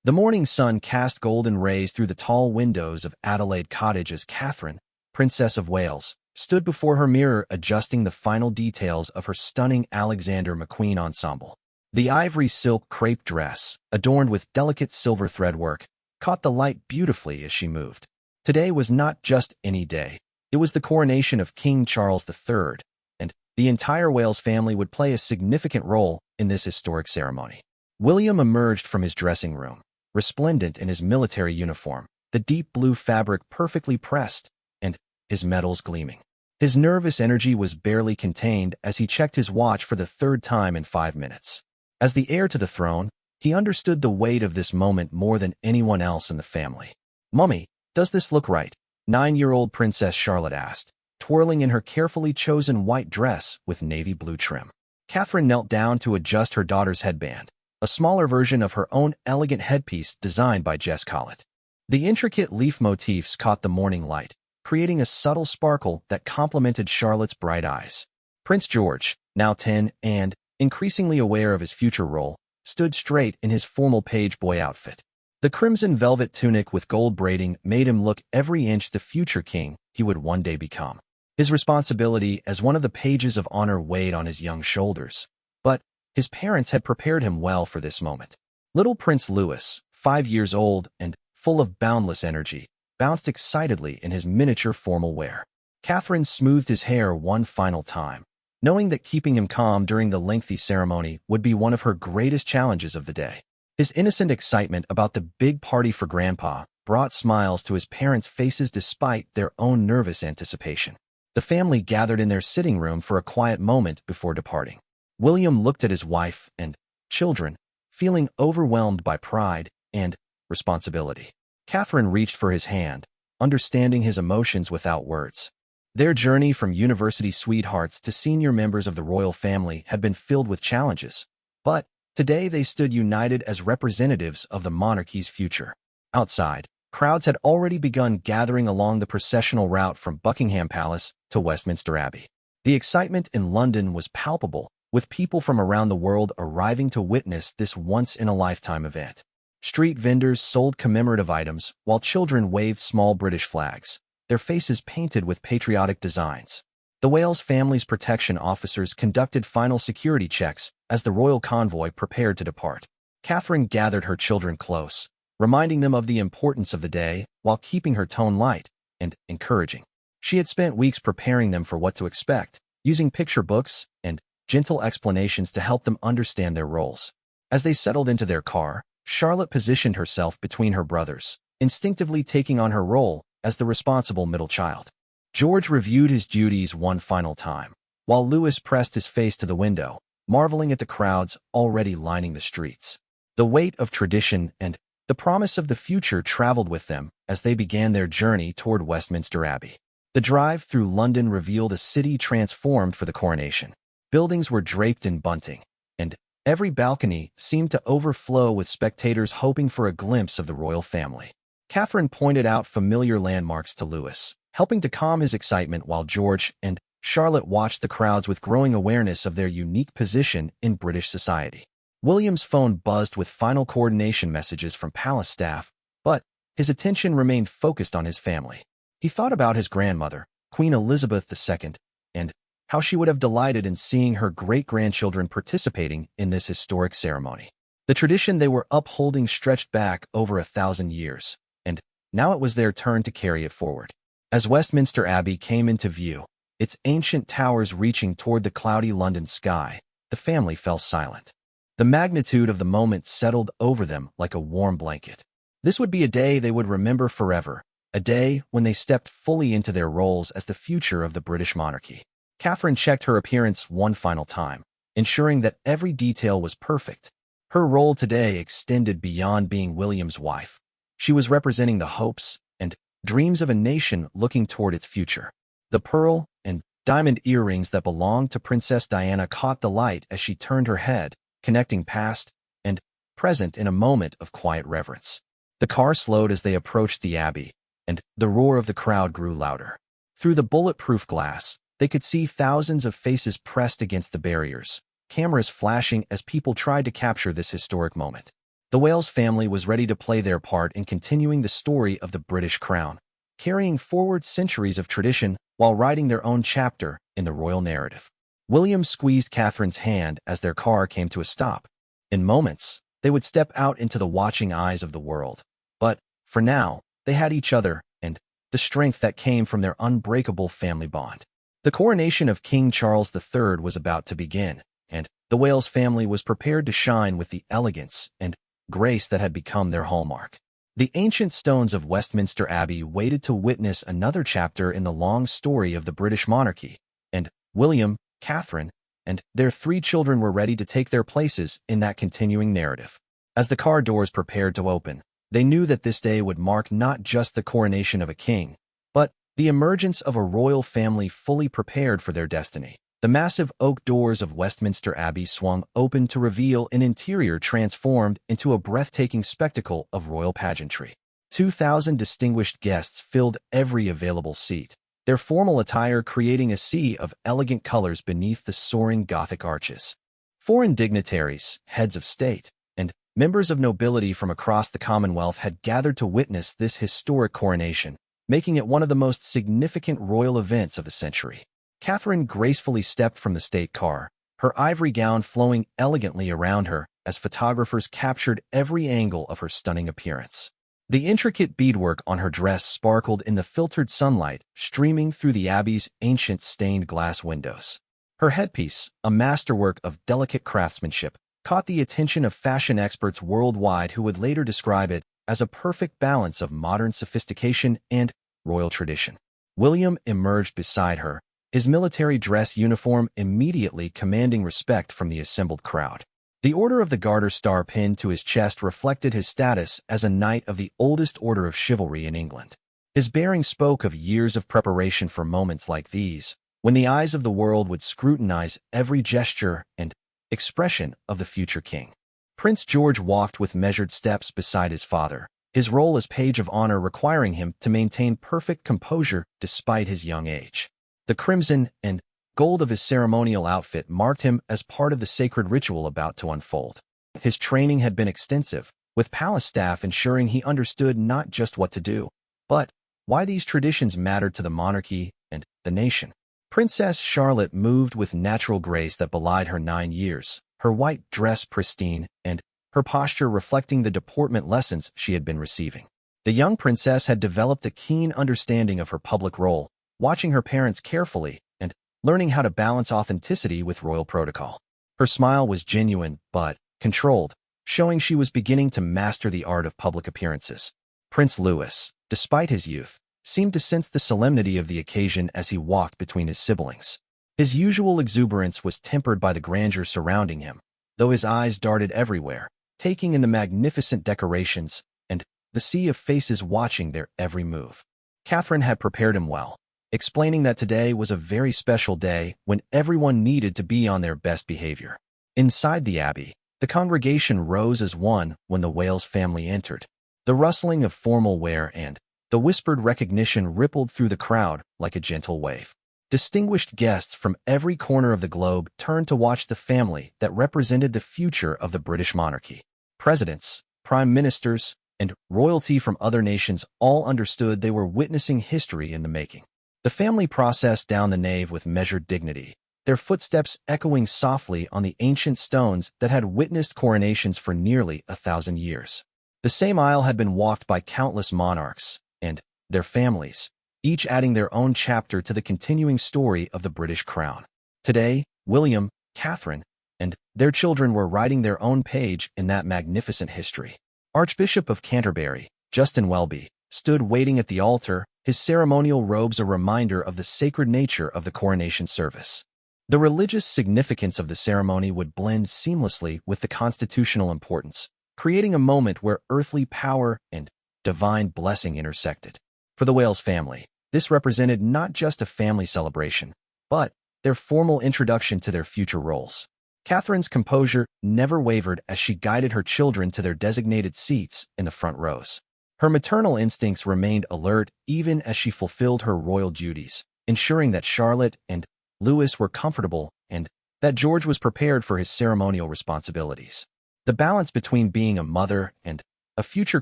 The morning sun cast golden rays through the tall windows of Adelaide Cottage as Catherine, Princess of Wales, stood before her mirror adjusting the final details of her stunning Alexander McQueen ensemble. The ivory silk crepe dress, adorned with delicate silver threadwork, caught the light beautifully as she moved. Today was not just any day. It was the coronation of King Charles III, and the entire Wales family would play a significant role in this historic ceremony. William emerged from his dressing room, resplendent in his military uniform, the deep blue fabric perfectly pressed, and his medals gleaming. His nervous energy was barely contained as he checked his watch for the third time in 5 minutes. As the heir to the throne, he understood the weight of this moment more than anyone else in the family. "Mummy, does this look right?" 9-year-old Princess Charlotte asked, twirling in her carefully chosen white dress with navy blue trim. Catherine knelt down to adjust her daughter's headband, a smaller version of her own elegant headpiece designed by Jess Collett. The intricate leaf motifs caught the morning light, creating a subtle sparkle that complemented Charlotte's bright eyes. Prince George, now 10 and increasingly aware of his future role, stood straight in his formal page boy outfit. The crimson velvet tunic with gold braiding made him look every inch the future king he would one day become. His responsibility as one of the pages of honor weighed on his young shoulders, but his parents had prepared him well for this moment. Little Prince Louis, 5 years old and full of boundless energy, bounced excitedly in his miniature formal wear. Catherine smoothed his hair one final time, knowing that keeping him calm during the lengthy ceremony would be one of her greatest challenges of the day. His innocent excitement about the big party for Grandpa brought smiles to his parents' faces despite their own nervous anticipation. The family gathered in their sitting room for a quiet moment before departing. William looked at his wife and children, feeling overwhelmed by pride and responsibility. Catherine reached for his hand, understanding his emotions without words. Their journey from university sweethearts to senior members of the royal family had been filled with challenges, but today they stood united as representatives of the monarchy's future. Outside, crowds had already begun gathering along the processional route from Buckingham Palace to Westminster Abbey. The excitement in London was palpable, with people from around the world arriving to witness this once-in-a-lifetime event. Street vendors sold commemorative items, while children waved small British flags, their faces painted with patriotic designs. The Wales family's protection officers conducted final security checks as the royal convoy prepared to depart. Catherine gathered her children close, reminding them of the importance of the day while keeping her tone light and encouraging. She had spent weeks preparing them for what to expect, using picture books and gentle explanations to help them understand their roles. As they settled into their car, Charlotte positioned herself between her brothers, instinctively taking on her role as the responsible middle child. George reviewed his duties one final time, while Louis pressed his face to the window, marveling at the crowds already lining the streets. The weight of tradition and the promise of the future traveled with them as they began their journey toward Westminster Abbey. The drive through London revealed a city transformed for the coronation. Buildings were draped in bunting, and every balcony seemed to overflow with spectators hoping for a glimpse of the royal family. Catherine pointed out familiar landmarks to Louis, helping to calm his excitement while George and Charlotte watched the crowds with growing awareness of their unique position in British society. William's phone buzzed with final coordination messages from palace staff, but his attention remained focused on his family. He thought about his grandmother, Queen Elizabeth II, and how she would have delighted in seeing her great-grandchildren participating in this historic ceremony. The tradition they were upholding stretched back over 1,000 years, and now it was their turn to carry it forward. As Westminster Abbey came into view, its ancient towers reaching toward the cloudy London sky, the family fell silent. The magnitude of the moment settled over them like a warm blanket. This would be a day they would remember forever, a day when they stepped fully into their roles as the future of the British monarchy. Catherine checked her appearance one final time, ensuring that every detail was perfect. Her role today extended beyond being William's wife. She was representing the hopes and dreams of a nation looking toward its future. The pearl and diamond earrings that belonged to Princess Diana caught the light as she turned her head, connecting past and present in a moment of quiet reverence. The car slowed as they approached the abbey, and the roar of the crowd grew louder. Through the bulletproof glass, they could see thousands of faces pressed against the barriers, cameras flashing as people tried to capture this historic moment. The Wales family was ready to play their part in continuing the story of the British crown, carrying forward centuries of tradition while writing their own chapter in the royal narrative. William squeezed Catherine's hand as their car came to a stop. In moments, they would step out into the watching eyes of the world. But, for now, they had each other and the strength that came from their unbreakable family bond. The coronation of King Charles III was about to begin, and the Wales family was prepared to shine with the elegance and grace that had become their hallmark. The ancient stones of Westminster Abbey waited to witness another chapter in the long story of the British monarchy, and William, Catherine, and their 3 children were ready to take their places in that continuing narrative. As the car doors prepared to open, they knew that this day would mark not just the coronation of a king, but the emergence of a royal family fully prepared for their destiny. The massive oak doors of Westminster Abbey swung open to reveal an interior transformed into a breathtaking spectacle of royal pageantry. 2,000 distinguished guests filled every available seat, their formal attire creating a sea of elegant colors beneath the soaring Gothic arches. Foreign dignitaries, heads of state, and members of nobility from across the Commonwealth had gathered to witness this historic coronation, making it one of the most significant royal events of the century. Catherine gracefully stepped from the state car, her ivory gown flowing elegantly around her as photographers captured every angle of her stunning appearance. The intricate beadwork on her dress sparkled in the filtered sunlight streaming through the Abbey's ancient stained glass windows. Her headpiece, a masterwork of delicate craftsmanship, caught the attention of fashion experts worldwide who would later describe it as a perfect balance of modern sophistication and royal tradition. William emerged beside her, his military dress uniform immediately commanding respect from the assembled crowd. The Order of the Garter star pinned to his chest reflected his status as a knight of the oldest order of chivalry in England. His bearing spoke of years of preparation for moments like these, when the eyes of the world would scrutinize every gesture and expression of the future king. Prince George walked with measured steps beside his father, his role as page of honor requiring him to maintain perfect composure despite his young age. The crimson and gold of his ceremonial outfit marked him as part of the sacred ritual about to unfold. His training had been extensive, with palace staff ensuring he understood not just what to do, but why these traditions mattered to the monarchy and the nation. Princess Charlotte moved with natural grace that belied her 9 years, her white dress pristine and her posture reflecting the deportment lessons she had been receiving. The young princess had developed a keen understanding of her public role, watching her parents carefully and learning how to balance authenticity with royal protocol. Her smile was genuine but controlled, showing she was beginning to master the art of public appearances. Prince Louis, despite his youth, seemed to sense the solemnity of the occasion as he walked between his siblings. His usual exuberance was tempered by the grandeur surrounding him, though his eyes darted everywhere, taking in the magnificent decorations and the sea of faces watching their every move. Catherine had prepared him well, explaining that today was a very special day when everyone needed to be on their best behavior. Inside the abbey, the congregation rose as one when the Wales family entered. The rustling of formal wear and the whispered recognition rippled through the crowd like a gentle wave. Distinguished guests from every corner of the globe turned to watch the family that represented the future of the British monarchy. Presidents, prime ministers, and royalty from other nations all understood they were witnessing history in the making. The family processed down the nave with measured dignity, their footsteps echoing softly on the ancient stones that had witnessed coronations for nearly 1,000 years. The same aisle had been walked by countless monarchs and their families, each adding their own chapter to the continuing story of the British crown. Today, William, Catherine, and their children were writing their own page in that magnificent history. Archbishop of Canterbury, Justin Welby, stood waiting at the altar, his ceremonial robes a reminder of the sacred nature of the coronation service. The religious significance of the ceremony would blend seamlessly with the constitutional importance, creating a moment where earthly power and divine blessing intersected. For the Wales family, this represented not just a family celebration, but their formal introduction to their future roles. Catherine's composure never wavered as she guided her children to their designated seats in the front rows. Her maternal instincts remained alert even as she fulfilled her royal duties, ensuring that Charlotte and Louis were comfortable and that George was prepared for his ceremonial responsibilities. The balance between being a mother and a future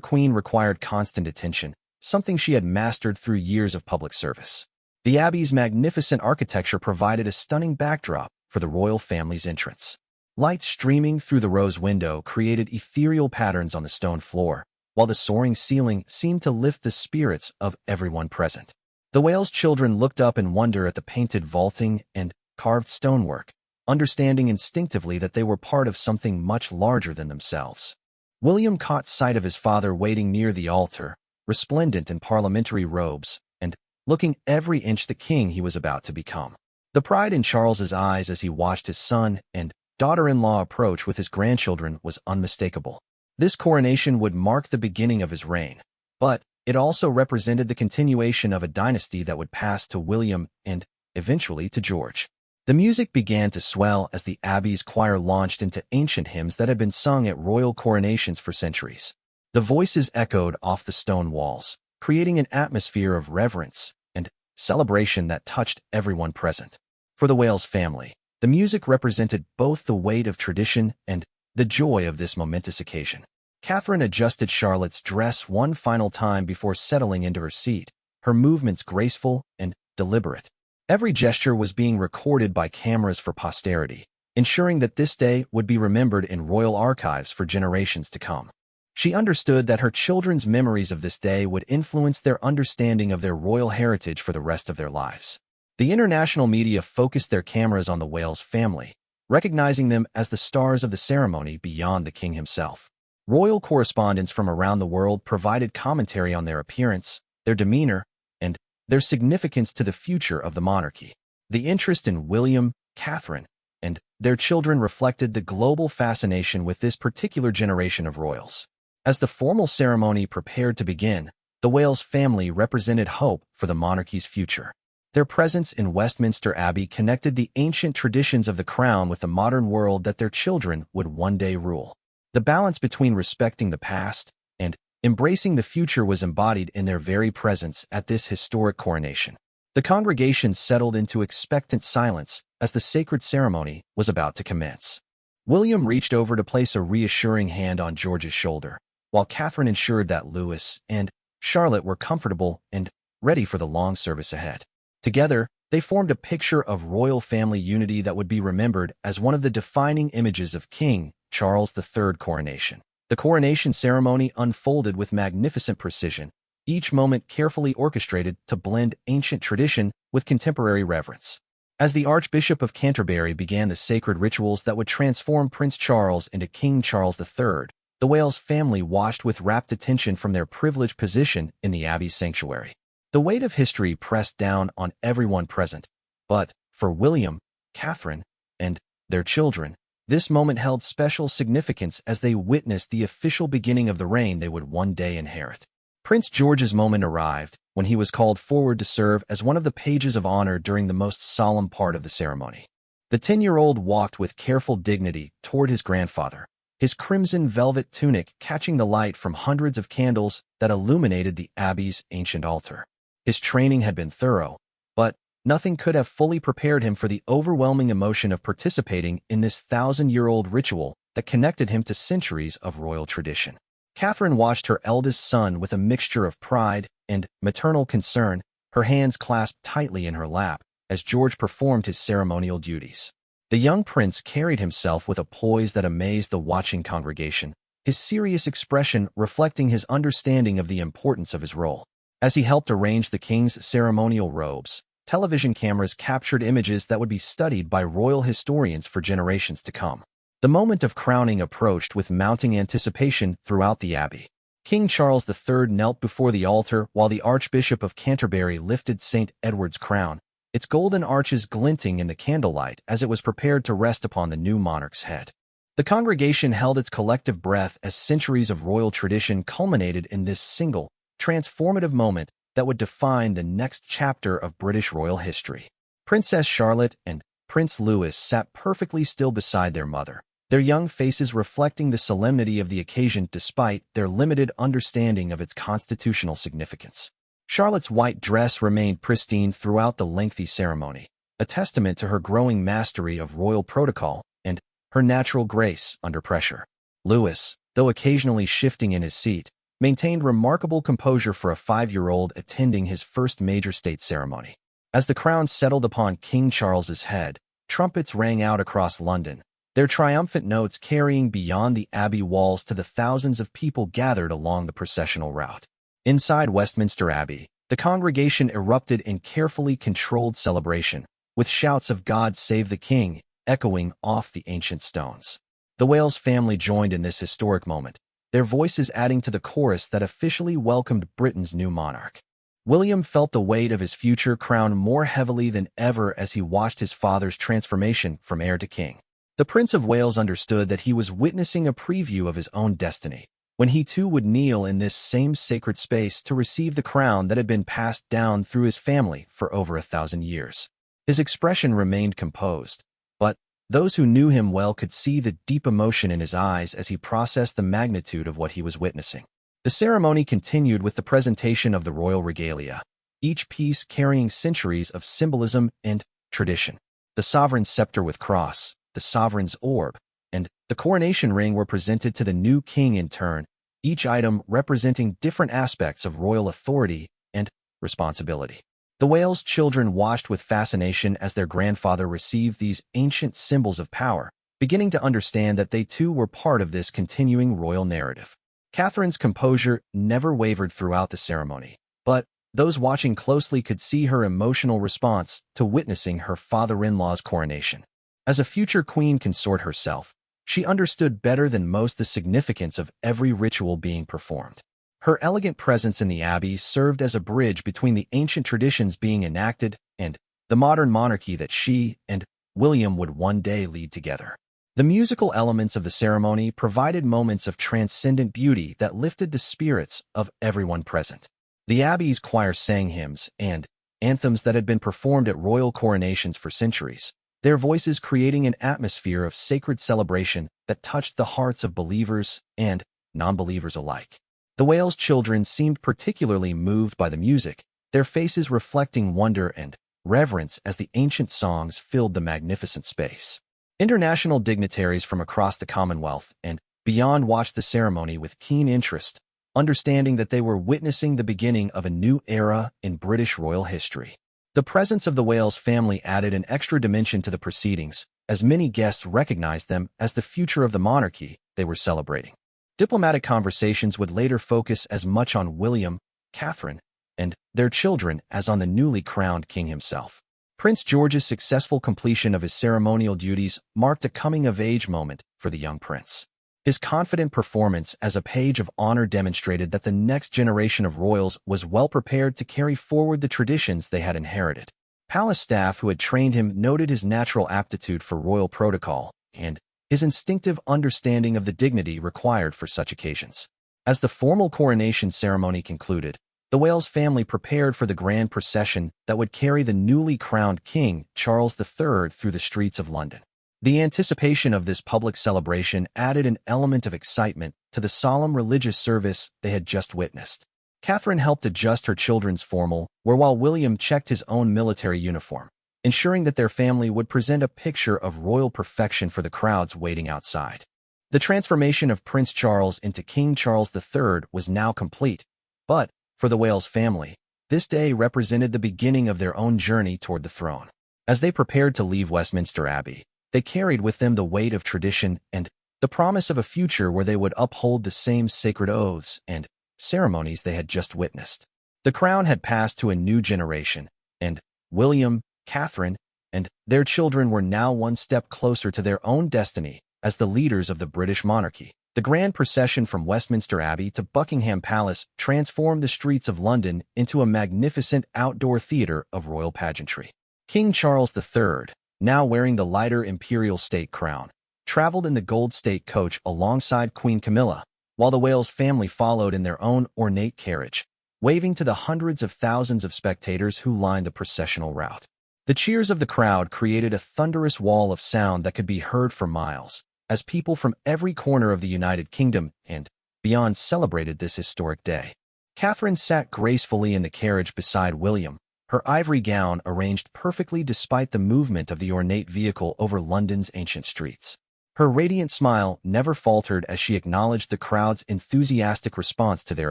queen required constant attention, something she had mastered through years of public service. The Abbey's magnificent architecture provided a stunning backdrop for the royal family's entrance. Light streaming through the rose window created ethereal patterns on the stone floor, while the soaring ceiling seemed to lift the spirits of everyone present. The Wales children looked up in wonder at the painted vaulting and carved stonework, understanding instinctively that they were part of something much larger than themselves. William caught sight of his father waiting near the altar, resplendent in parliamentary robes, and looking every inch the king he was about to become. The pride in Charles's eyes as he watched his son and daughter-in-law approach with his grandchildren was unmistakable. This coronation would mark the beginning of his reign, but it also represented the continuation of a dynasty that would pass to William and, eventually, to George. The music began to swell as the Abbey's choir launched into ancient hymns that had been sung at royal coronations for centuries. The voices echoed off the stone walls, creating an atmosphere of reverence and celebration that touched everyone present. For the Wales family, the music represented both the weight of tradition and the joy of this momentous occasion. Catherine adjusted Charlotte's dress one final time before settling into her seat, her movements graceful and deliberate. Every gesture was being recorded by cameras for posterity, ensuring that this day would be remembered in royal archives for generations to come. She understood that her children's memories of this day would influence their understanding of their royal heritage for the rest of their lives. The international media focused their cameras on the Wales family, recognizing them as the stars of the ceremony beyond the king himself. Royal correspondents from around the world provided commentary on their appearance, their demeanor, and their significance to the future of the monarchy. The interest in William, Catherine, and their children reflected the global fascination with this particular generation of royals. As the formal ceremony prepared to begin, the Wales family represented hope for the monarchy's future. Their presence in Westminster Abbey connected the ancient traditions of the crown with the modern world that their children would one day rule. The balance between respecting the past and embracing the future was embodied in their very presence at this historic coronation. The congregation settled into expectant silence as the sacred ceremony was about to commence. William reached over to place a reassuring hand on George's shoulder, while Catherine ensured that Louis and Charlotte were comfortable and ready for the long service ahead. Together, they formed a picture of royal family unity that would be remembered as one of the defining images of King Charles III's coronation. The coronation ceremony unfolded with magnificent precision, each moment carefully orchestrated to blend ancient tradition with contemporary reverence. As the Archbishop of Canterbury began the sacred rituals that would transform Prince Charles into King Charles III, the Wales family watched with rapt attention from their privileged position in the Abbey's sanctuary. The weight of history pressed down on everyone present, but for William, Catherine, and their children, this moment held special significance as they witnessed the official beginning of the reign they would one day inherit. Prince George's moment arrived when he was called forward to serve as one of the pages of honor during the most solemn part of the ceremony. The 10-year-old walked with careful dignity toward his grandfather, his crimson velvet tunic catching the light from hundreds of candles that illuminated the Abbey's ancient altar. His training had been thorough, but nothing could have fully prepared him for the overwhelming emotion of participating in this 1,000-year-old ritual that connected him to centuries of royal tradition. Catherine watched her eldest son with a mixture of pride and maternal concern, her hands clasped tightly in her lap as George performed his ceremonial duties. The young prince carried himself with a poise that amazed the watching congregation, his serious expression reflecting his understanding of the importance of his role. As he helped arrange the king's ceremonial robes, television cameras captured images that would be studied by royal historians for generations to come. The moment of crowning approached with mounting anticipation throughout the abbey. King Charles III knelt before the altar while the Archbishop of Canterbury lifted St. Edward's crown, its golden arches glinting in the candlelight as it was prepared to rest upon the new monarch's head. The congregation held its collective breath as centuries of royal tradition culminated in this single, transformative moment that would define the next chapter of British royal history. Princess Charlotte and Prince Louis sat perfectly still beside their mother, their young faces reflecting the solemnity of the occasion despite their limited understanding of its constitutional significance. Charlotte's white dress remained pristine throughout the lengthy ceremony, a testament to her growing mastery of royal protocol and her natural grace under pressure. Louis, though occasionally shifting in his seat, maintained remarkable composure for a 5-year-old attending his first major state ceremony. As the crown settled upon King Charles's head, trumpets rang out across London, their triumphant notes carrying beyond the abbey walls to the thousands of people gathered along the processional route. Inside Westminster Abbey, the congregation erupted in carefully controlled celebration, with shouts of "God Save the King" echoing off the ancient stones. The Wales family joined in this historic moment, their voices adding to the chorus that officially welcomed Britain's new monarch. William felt the weight of his future crown more heavily than ever as he watched his father's transformation from heir to king. The Prince of Wales understood that he was witnessing a preview of his own destiny, when he too would kneel in this same sacred space to receive the crown that had been passed down through his family for over 1,000 years. His expression remained composed, but those who knew him well could see the deep emotion in his eyes as he processed the magnitude of what he was witnessing. The ceremony continued with the presentation of the royal regalia, each piece carrying centuries of symbolism and tradition. The sovereign's scepter with cross, the sovereign's orb, and the coronation ring were presented to the new king in turn, each item representing different aspects of royal authority and responsibility. The Wales children watched with fascination as their grandfather received these ancient symbols of power, beginning to understand that they too were part of this continuing royal narrative. Catherine's composure never wavered throughout the ceremony, but those watching closely could see her emotional response to witnessing her father-in-law's coronation. As a future queen consort herself, she understood better than most the significance of every ritual being performed. Her elegant presence in the abbey served as a bridge between the ancient traditions being enacted and the modern monarchy that she and William would one day lead together. The musical elements of the ceremony provided moments of transcendent beauty that lifted the spirits of everyone present. The abbey's choir sang hymns and anthems that had been performed at royal coronations for centuries, their voices creating an atmosphere of sacred celebration that touched the hearts of believers and non-believers alike. The Wales children seemed particularly moved by the music, their faces reflecting wonder and reverence as the ancient songs filled the magnificent space. International dignitaries from across the Commonwealth and beyond watched the ceremony with keen interest, understanding that they were witnessing the beginning of a new era in British royal history. The presence of the Wales family added an extra dimension to the proceedings, as many guests recognized them as the future of the monarchy they were celebrating. Diplomatic conversations would later focus as much on William, Catherine, and their children as on the newly crowned king himself. Prince George's successful completion of his ceremonial duties marked a coming-of-age moment for the young prince. His confident performance as a page of honor demonstrated that the next generation of royals was well prepared to carry forward the traditions they had inherited. Palace staff who had trained him noted his natural aptitude for royal protocol and his instinctive understanding of the dignity required for such occasions. As the formal coronation ceremony concluded, the Wales family prepared for the grand procession that would carry the newly crowned King Charles III through the streets of London. The anticipation of this public celebration added an element of excitement to the solemn religious service they had just witnessed. Catherine helped adjust her children's formal wear while William checked his own military uniform, ensuring that their family would present a picture of royal perfection for the crowds waiting outside. The transformation of Prince Charles into King Charles III was now complete, but, for the Wales family, this day represented the beginning of their own journey toward the throne. As they prepared to leave Westminster Abbey, they carried with them the weight of tradition and the promise of a future where they would uphold the same sacred oaths and ceremonies they had just witnessed. The crown had passed to a new generation, and William, Catherine, and their children were now one step closer to their own destiny as the leaders of the British monarchy. The grand procession from Westminster Abbey to Buckingham Palace transformed the streets of London into a magnificent outdoor theater of royal pageantry. King Charles III, now wearing the lighter imperial state crown, traveled in the gold state coach alongside Queen Camilla, while the Wales family followed in their own ornate carriage, waving to the hundreds of thousands of spectators who lined the processional route. The cheers of the crowd created a thunderous wall of sound that could be heard for miles, as people from every corner of the United Kingdom and beyond celebrated this historic day. Catherine sat gracefully in the carriage beside William, her ivory gown arranged perfectly despite the movement of the ornate vehicle over London's ancient streets. Her radiant smile never faltered as she acknowledged the crowd's enthusiastic response to their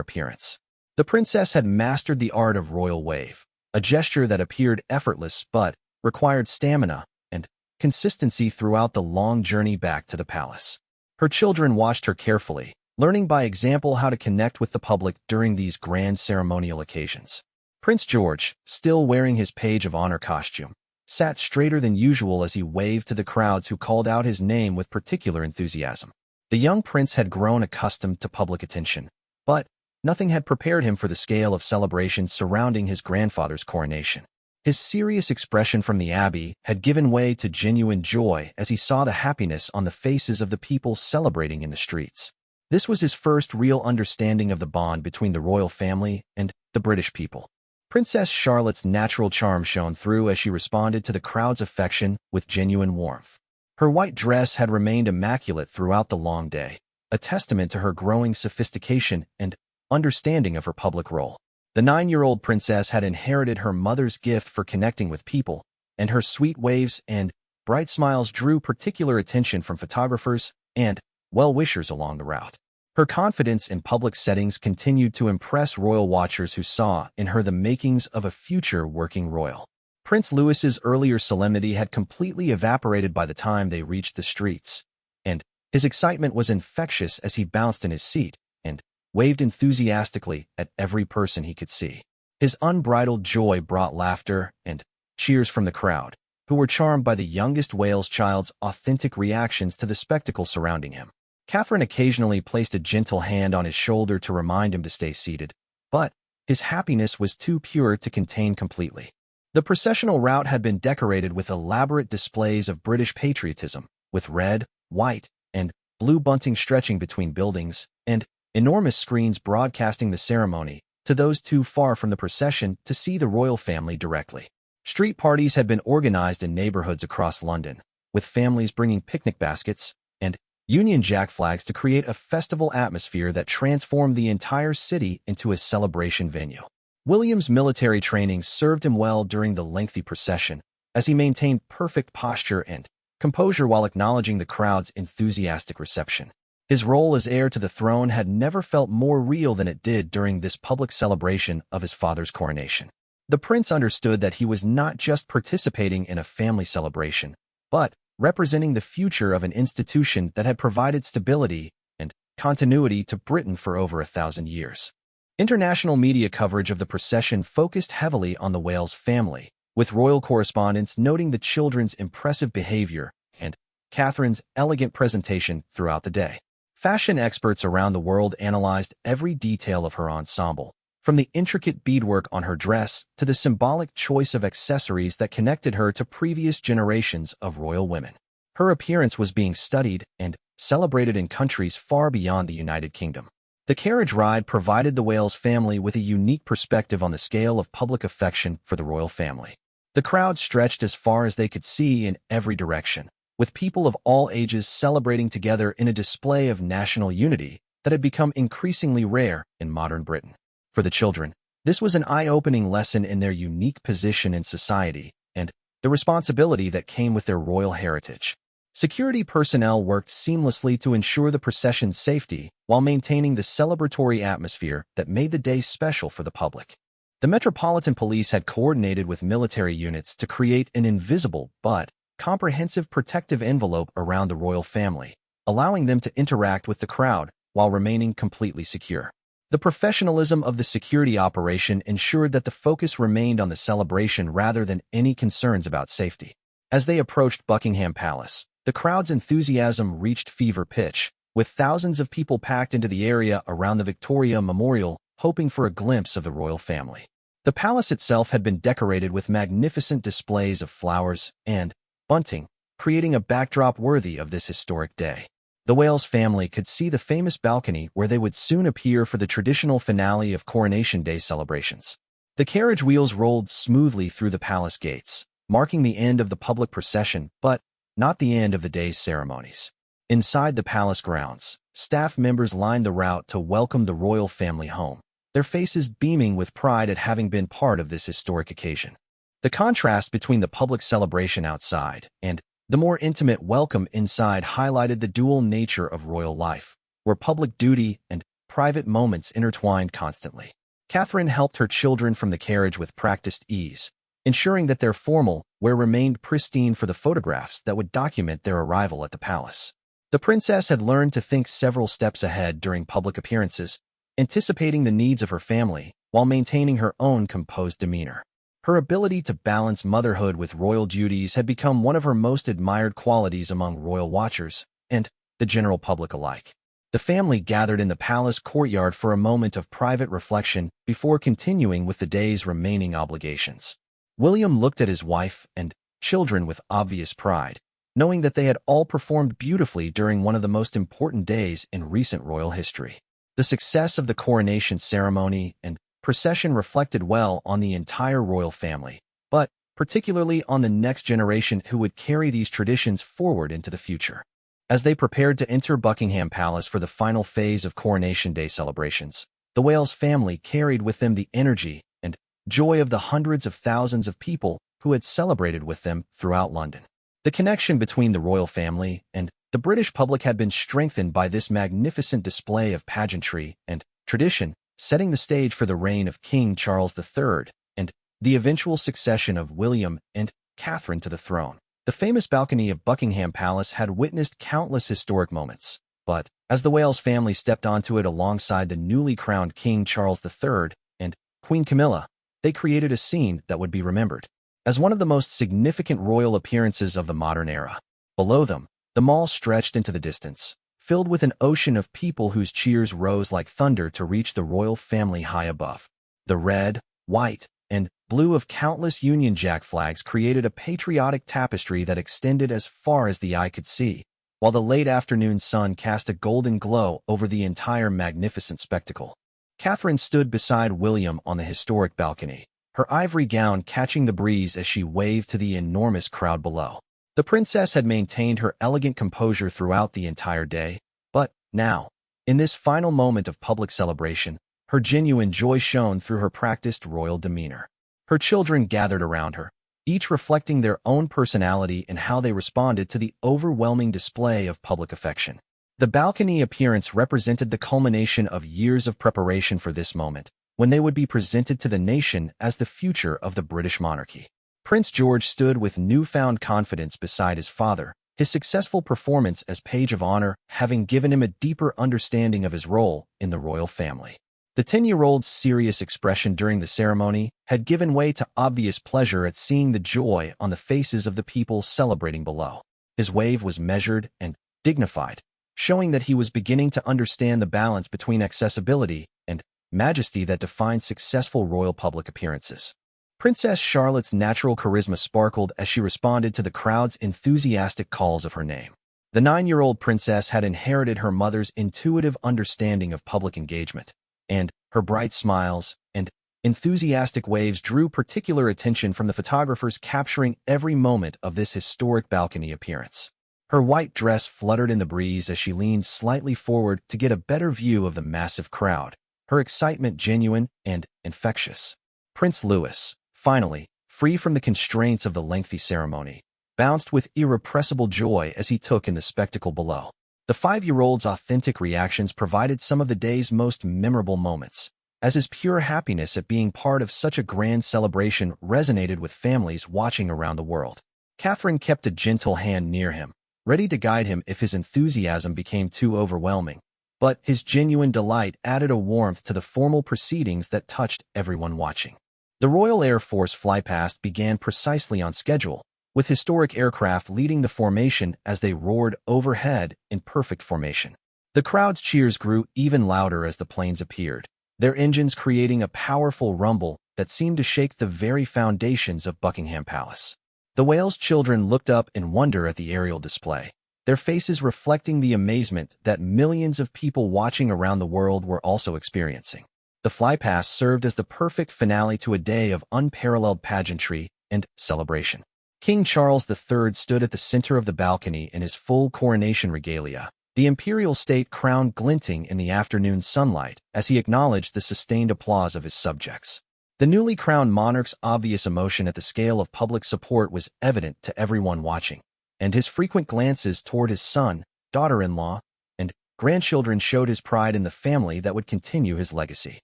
appearance. The princess had mastered the art of royal wave, a gesture that appeared effortless but required stamina and consistency throughout the long journey back to the palace. Her children watched her carefully, learning by example how to connect with the public during these grand ceremonial occasions. Prince George, still wearing his page of honor costume, sat straighter than usual as he waved to the crowds who called out his name with particular enthusiasm. The young prince had grown accustomed to public attention, but nothing had prepared him for the scale of celebrations surrounding his grandfather's coronation. His serious expression from the abbey had given way to genuine joy as he saw the happiness on the faces of the people celebrating in the streets. This was his first real understanding of the bond between the royal family and the British people. Princess Charlotte's natural charm shone through as she responded to the crowd's affection with genuine warmth. Her white dress had remained immaculate throughout the long day, a testament to her growing sophistication and understanding of her public role. The 9-year-old princess had inherited her mother's gift for connecting with people, and her sweet waves and bright smiles drew particular attention from photographers and well-wishers along the route. Her confidence in public settings continued to impress royal watchers who saw in her the makings of a future working royal. Prince Louis's earlier solemnity had completely evaporated by the time they reached the streets, and his excitement was infectious as he bounced in his seat and waved enthusiastically at every person he could see. His unbridled joy brought laughter and cheers from the crowd, who were charmed by the youngest Wales child's authentic reactions to the spectacle surrounding him. Catherine occasionally placed a gentle hand on his shoulder to remind him to stay seated, but his happiness was too pure to contain completely. The processional route had been decorated with elaborate displays of British patriotism, with red, white, and blue bunting stretching between buildings, and enormous screens broadcasting the ceremony to those too far from the procession to see the royal family directly. Street parties had been organized in neighborhoods across London, with families bringing picnic baskets and Union Jack flags to create a festival atmosphere that transformed the entire city into a celebration venue. William's military training served him well during the lengthy procession, as he maintained perfect posture and composure while acknowledging the crowd's enthusiastic reception. His role as heir to the throne had never felt more real than it did during this public celebration of his father's coronation. The prince understood that he was not just participating in a family celebration, but representing the future of an institution that had provided stability and continuity to Britain for over 1,000 years. International media coverage of the procession focused heavily on the Wales family, with royal correspondents noting the children's impressive behavior and Catherine's elegant presentation throughout the day. Fashion experts around the world analyzed every detail of her ensemble, from the intricate beadwork on her dress to the symbolic choice of accessories that connected her to previous generations of royal women. Her appearance was being studied and celebrated in countries far beyond the United Kingdom. The carriage ride provided the Wales family with a unique perspective on the scale of public affection for the royal family. The crowd stretched as far as they could see in every direction, with people of all ages celebrating together in a display of national unity that had become increasingly rare in modern Britain. For the children, this was an eye-opening lesson in their unique position in society and the responsibility that came with their royal heritage. Security personnel worked seamlessly to ensure the procession's safety while maintaining the celebratory atmosphere that made the day special for the public. The Metropolitan Police had coordinated with military units to create an invisible but comprehensive protective envelope around the royal family, allowing them to interact with the crowd while remaining completely secure. The professionalism of the security operation ensured that the focus remained on the celebration rather than any concerns about safety. As they approached Buckingham Palace, the crowd's enthusiasm reached fever pitch, with thousands of people packed into the area around the Victoria Memorial, hoping for a glimpse of the royal family. The palace itself had been decorated with magnificent displays of flowers and bunting, creating a backdrop worthy of this historic day. The Wales family could see the famous balcony where they would soon appear for the traditional finale of Coronation Day celebrations. The carriage wheels rolled smoothly through the palace gates, marking the end of the public procession, but not the end of the day's ceremonies. Inside the palace grounds, staff members lined the route to welcome the royal family home, their faces beaming with pride at having been part of this historic occasion. The contrast between the public celebration outside and The more intimate welcome inside highlighted the dual nature of royal life, where public duty and private moments intertwined constantly. Catherine helped her children from the carriage with practiced ease, ensuring that their formal wear remained pristine for the photographs that would document their arrival at the palace. The princess had learned to think several steps ahead during public appearances, anticipating the needs of her family while maintaining her own composed demeanor. Her ability to balance motherhood with royal duties had become one of her most admired qualities among royal watchers and the general public alike. The family gathered in the palace courtyard for a moment of private reflection before continuing with the day's remaining obligations. William looked at his wife and children with obvious pride, knowing that they had all performed beautifully during one of the most important days in recent royal history. The success of the coronation ceremony and procession reflected well on the entire royal family, but particularly on the next generation who would carry these traditions forward into the future. As they prepared to enter Buckingham Palace for the final phase of Coronation Day celebrations, the Wales family carried with them the energy and joy of the hundreds of thousands of people who had celebrated with them throughout London. The connection between the royal family and the British public had been strengthened by this magnificent display of pageantry and tradition, setting the stage for the reign of King Charles III and the eventual succession of William and Catherine to the throne. The famous balcony of Buckingham Palace had witnessed countless historic moments, but as the Wales family stepped onto it alongside the newly crowned King Charles III and Queen Camilla, they created a scene that would be remembered as one of the most significant royal appearances of the modern era. Below them, the mall stretched into the distance, filled with an ocean of people whose cheers rose like thunder to reach the royal family high above. The red, white, and blue of countless Union Jack flags created a patriotic tapestry that extended as far as the eye could see, while the late afternoon sun cast a golden glow over the entire magnificent spectacle. Catherine stood beside William on the historic balcony, her ivory gown catching the breeze as she waved to the enormous crowd below. The princess had maintained her elegant composure throughout the entire day, but now, in this final moment of public celebration, her genuine joy shone through her practiced royal demeanor. Her children gathered around her, each reflecting their own personality and how they responded to the overwhelming display of public affection. The balcony appearance represented the culmination of years of preparation for this moment, when they would be presented to the nation as the future of the British monarchy. Prince George stood with newfound confidence beside his father, his successful performance as page of honor having given him a deeper understanding of his role in the royal family. The 10-year-old's serious expression during the ceremony had given way to obvious pleasure at seeing the joy on the faces of the people celebrating below. His wave was measured and dignified, showing that he was beginning to understand the balance between accessibility and majesty that defines successful royal public appearances. Princess Charlotte's natural charisma sparkled as she responded to the crowd's enthusiastic calls of her name. The 9-year-old princess had inherited her mother's intuitive understanding of public engagement, and her bright smiles and enthusiastic waves drew particular attention from the photographers capturing every moment of this historic balcony appearance. Her white dress fluttered in the breeze as she leaned slightly forward to get a better view of the massive crowd, her excitement genuine and infectious. Prince Louis, finally, free from the constraints of the lengthy ceremony, bounced with irrepressible joy as he took in the spectacle below. The 5-year-old's authentic reactions provided some of the day's most memorable moments, as his pure happiness at being part of such a grand celebration resonated with families watching around the world. Catherine kept a gentle hand near him, ready to guide him if his enthusiasm became too overwhelming, but his genuine delight added a warmth to the formal proceedings that touched everyone watching. The Royal Air Force flypast began precisely on schedule, with historic aircraft leading the formation as they roared overhead in perfect formation. The crowd's cheers grew even louder as the planes appeared, their engines creating a powerful rumble that seemed to shake the very foundations of Buckingham Palace. The Wales children looked up in wonder at the aerial display, their faces reflecting the amazement that millions of people watching around the world were also experiencing. The flypast served as the perfect finale to a day of unparalleled pageantry and celebration. King Charles III stood at the center of the balcony in his full coronation regalia, the imperial state crown glinting in the afternoon sunlight as he acknowledged the sustained applause of his subjects. The newly crowned monarch's obvious emotion at the scale of public support was evident to everyone watching, and his frequent glances toward his son, daughter-in-law, and grandchildren showed his pride in the family that would continue his legacy.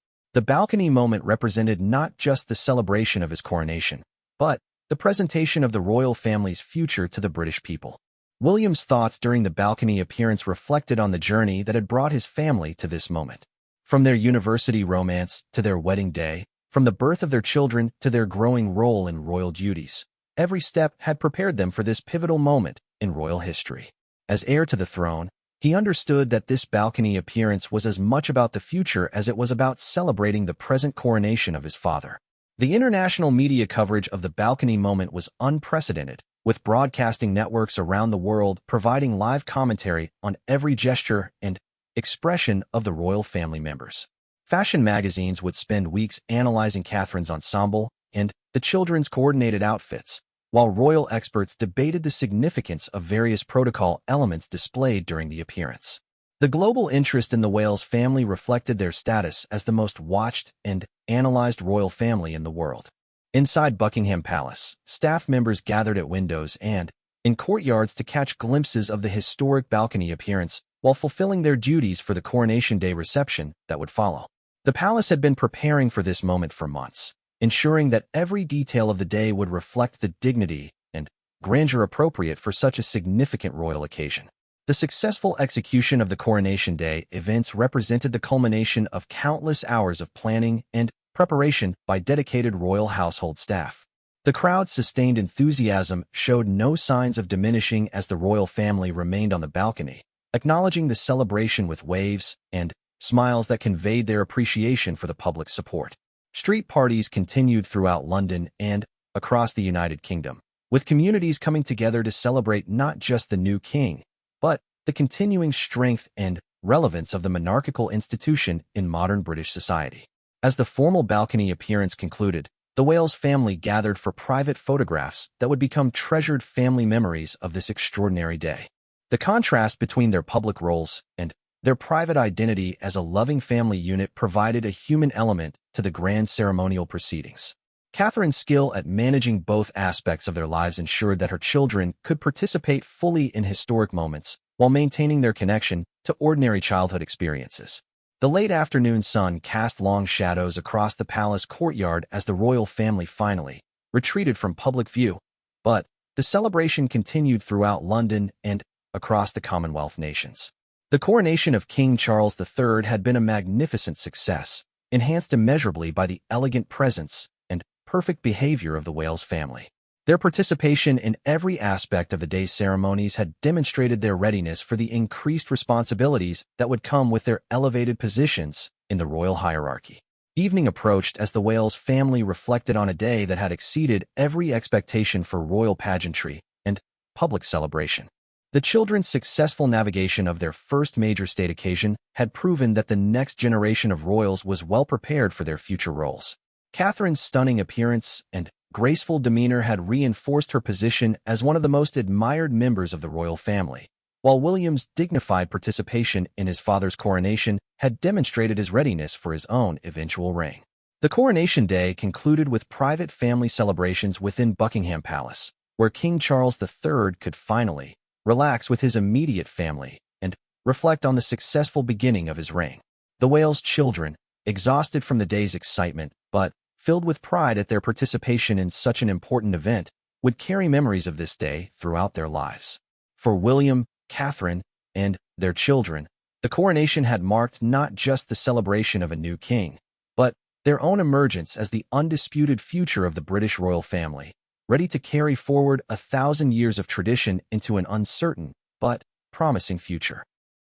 The balcony moment represented not just the celebration of his coronation, but the presentation of the royal family's future to the British people. William's thoughts during the balcony appearance reflected on the journey that had brought his family to this moment. From their university romance to their wedding day, from the birth of their children to their growing role in royal duties, every step had prepared them for this pivotal moment in royal history. As heir to the throne, he understood that this balcony appearance was as much about the future as it was about celebrating the present coronation of his father. The international media coverage of the balcony moment was unprecedented, with broadcasting networks around the world providing live commentary on every gesture and expression of the royal family members. Fashion magazines would spend weeks analyzing Catherine's ensemble and the children's coordinated outfits, while royal experts debated the significance of various protocol elements displayed during the appearance. The global interest in the Wales family reflected their status as the most watched and analyzed royal family in the world. Inside Buckingham Palace, staff members gathered at windows and in courtyards to catch glimpses of the historic balcony appearance while fulfilling their duties for the Coronation Day reception that would follow. The palace had been preparing for this moment for months, ensuring that every detail of the day would reflect the dignity and grandeur appropriate for such a significant royal occasion. The successful execution of the Coronation Day events represented the culmination of countless hours of planning and preparation by dedicated royal household staff. The crowd's sustained enthusiasm showed no signs of diminishing as the royal family remained on the balcony, acknowledging the celebration with waves and smiles that conveyed their appreciation for the public's support. Street parties continued throughout London and across the United Kingdom, with communities coming together to celebrate not just the new king, but the continuing strength and relevance of the monarchical institution in modern British society. As the formal balcony appearance concluded, the Wales family gathered for private photographs that would become treasured family memories of this extraordinary day. The contrast between their public roles and their private identity as a loving family unit provided a human element to the grand ceremonial proceedings. Catherine's skill at managing both aspects of their lives ensured that her children could participate fully in historic moments while maintaining their connection to ordinary childhood experiences. The late afternoon sun cast long shadows across the palace courtyard as the royal family finally retreated from public view, but the celebration continued throughout London and across the Commonwealth nations. The coronation of King Charles III had been a magnificent success, enhanced immeasurably by the elegant presence and perfect behavior of the Wales family. Their participation in every aspect of the day's ceremonies had demonstrated their readiness for the increased responsibilities that would come with their elevated positions in the royal hierarchy. Evening approached as the Wales family reflected on a day that had exceeded every expectation for royal pageantry and public celebration. The children's successful navigation of their first major state occasion had proven that the next generation of royals was well prepared for their future roles. Catherine's stunning appearance and graceful demeanor had reinforced her position as one of the most admired members of the royal family, while William's dignified participation in his father's coronation had demonstrated his readiness for his own eventual reign. The coronation day concluded with private family celebrations within Buckingham Palace, where King Charles III could finally relax with his immediate family and reflect on the successful beginning of his reign. The Wales children, exhausted from the day's excitement, but filled with pride at their participation in such an important event, would carry memories of this day throughout their lives. For William, Catherine, and their children, the coronation had marked not just the celebration of a new king, but their own emergence as the undisputed future of the British royal family, ready to carry forward 1,000 years of tradition into an uncertain but promising future.